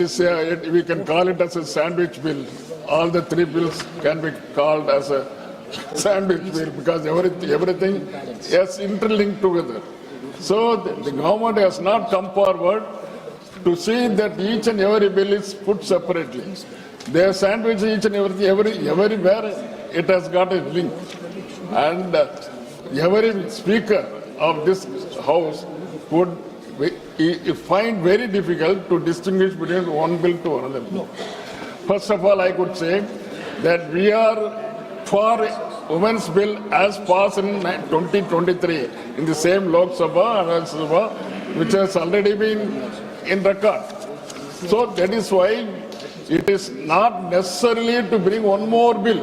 We can call it as a sandwich bill. All the three bills can be called as a sandwich bill because everything is interlinked together. So the government has not come forward to see that each and every bill is put separately. They sandwich each and everywhere it has got a link. And every speaker of this house would find very difficult to distinguish between one bill to another bill. First of all, I could say that we are for women's bill as passed in 2023 in the same Lok Sabha and Rajya Sabha, which has already been in record. So that is why it is not necessarily to bring one more bill.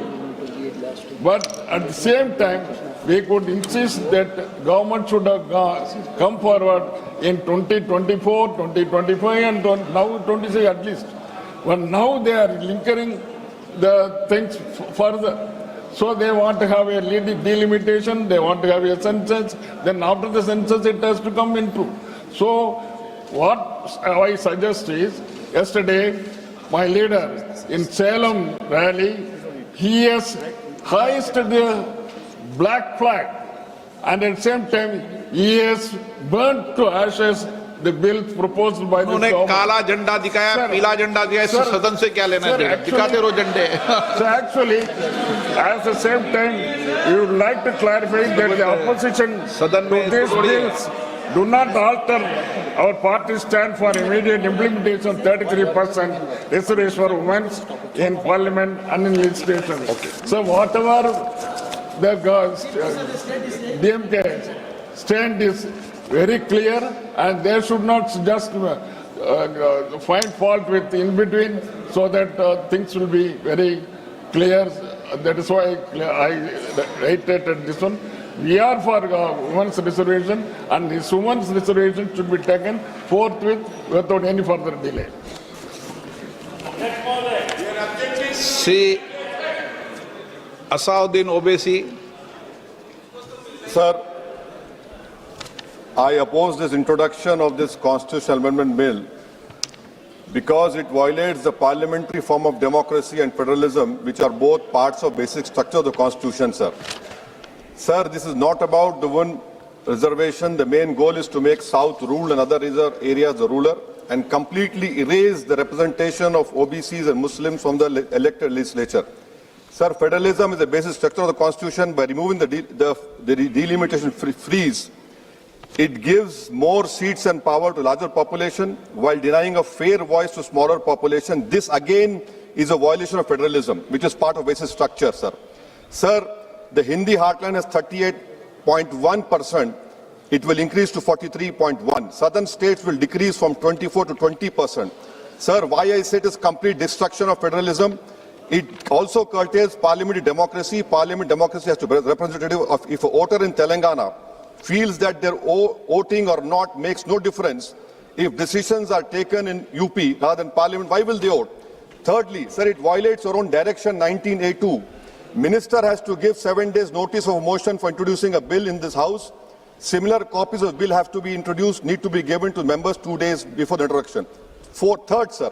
But at the same time, we could insist that government should have come forward in 2024, 2025 and now 26 at least. But now they are linking the things further. So they want to have a delimitation, they want to have a census, then after the census it has to come into. So what I suggest is, yesterday my leader in Salem rally, he has hoisted the black flag and at the same time he has burnt to ashes the bill proposed by the government. काला झंडा दिखाया, पीला झंडा दिखाया, इससे सदन से क्या लेना है? दिखाते रहो झंडे. So actually, at the same time, we would like to clarify that the opposition to these bills do not alter our party stand for immediate implementation of 33% reservation for women in parliament and in legislation. Okay. So whatever the DMK stand is very clear, and they should not just find fault with in between, so that things will be very clear. That is why I reiterated this one. We are for women's reservation, and this women's reservation should be taken forthwith without any further delay. See, Asaduddin Owaisi. Sir, I oppose this introduction of this constitutional amendment bill because it violates the parliamentary form of democracy and federalism, which are both parts of basic structure of the constitution, sir. Sir, this is not about the one reservation. The main goal is to make South rule and other areas the ruler and completely erase the representation of OBCs and Muslims from the elected legislature. Sir, federalism is the basic structure of the constitution. By removing the delimitation freeze, it gives more seats and power to larger population while denying a fair voice to smaller population. This again is a violation of federalism, which is part of basic structure, sir. Sir, the Hindi heartland has 38.1%. It will increase to 43.1%. Southern states will decrease from 24 to 20%. Sir, why I say it is complete destruction of federalism? It also curtails parliamentary democracy. Parliament democracy has to be representative of, if a voter in Telangana feels that their voting or not makes no difference, if decisions are taken in UP rather than parliament, why will they vote? Thirdly, sir, it violates our own direction 19A2. Minister has to give 7 days notice of motion for introducing a bill in this house. Similar copies of bill have to be introduced, need to be given to members 2 days before the introduction. Third, sir,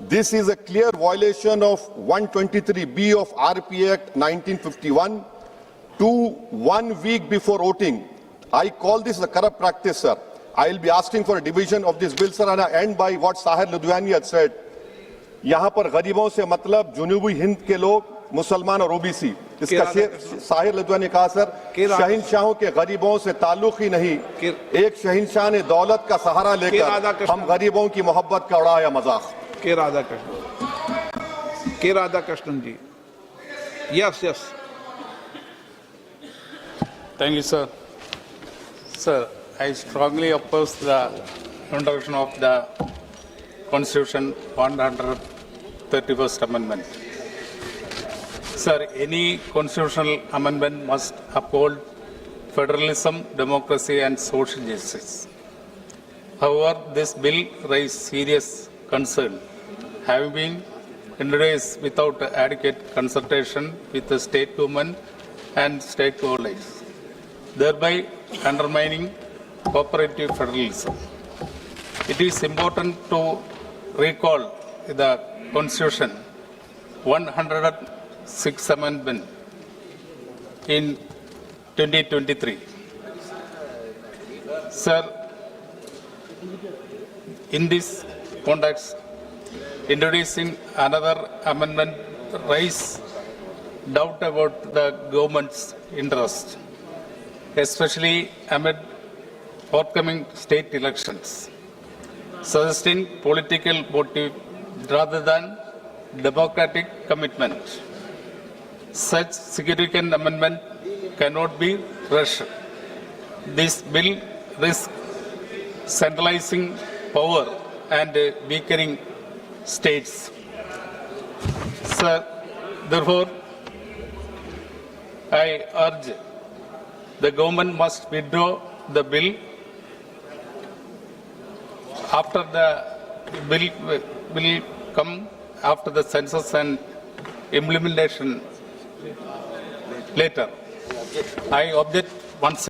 this is a clear violation of 123B of RP Act 1951 to 1 week before voting. I call this a corrupt practice, sir. I will be asking for a division of this bill, sir, and I end by what Sahir Ludhiani had said. यहाँ पर गरीबों से मतलब जुनूबी हिंद के लोग मुसलमान और OBC इसका साहिर लुधियानी ने कहा सर शहंशाहों के गरीबों से ताल्लुक ही नहीं एक शहंशाह ने दौलत का सहारा लेकर हम गरीबों की मोहब्बत का उड़ाया मजाक के राधाकृष्णन जी yes thank you sir I strongly oppose the introduction of the Constitution 131st Amendment. Sir, any constitutional amendment must uphold federalism, democracy and social justice. However, this bill raises serious concern, having been introduced without adequate consultation with the state government and state allies, thereby undermining cooperative federalism. It is important to recall the Constitution 106 Amendment in 2023. Sir, in this context, introducing another amendment raise doubt about the government's interest, especially amid forthcoming state elections, suggesting political motive rather than democratic commitment. Such significant amendment cannot be rushed. This bill risks centralizing power and weakening states. Sir, therefore, I urge the government must withdraw the bill after the bill will come after the census and implementation later. I object once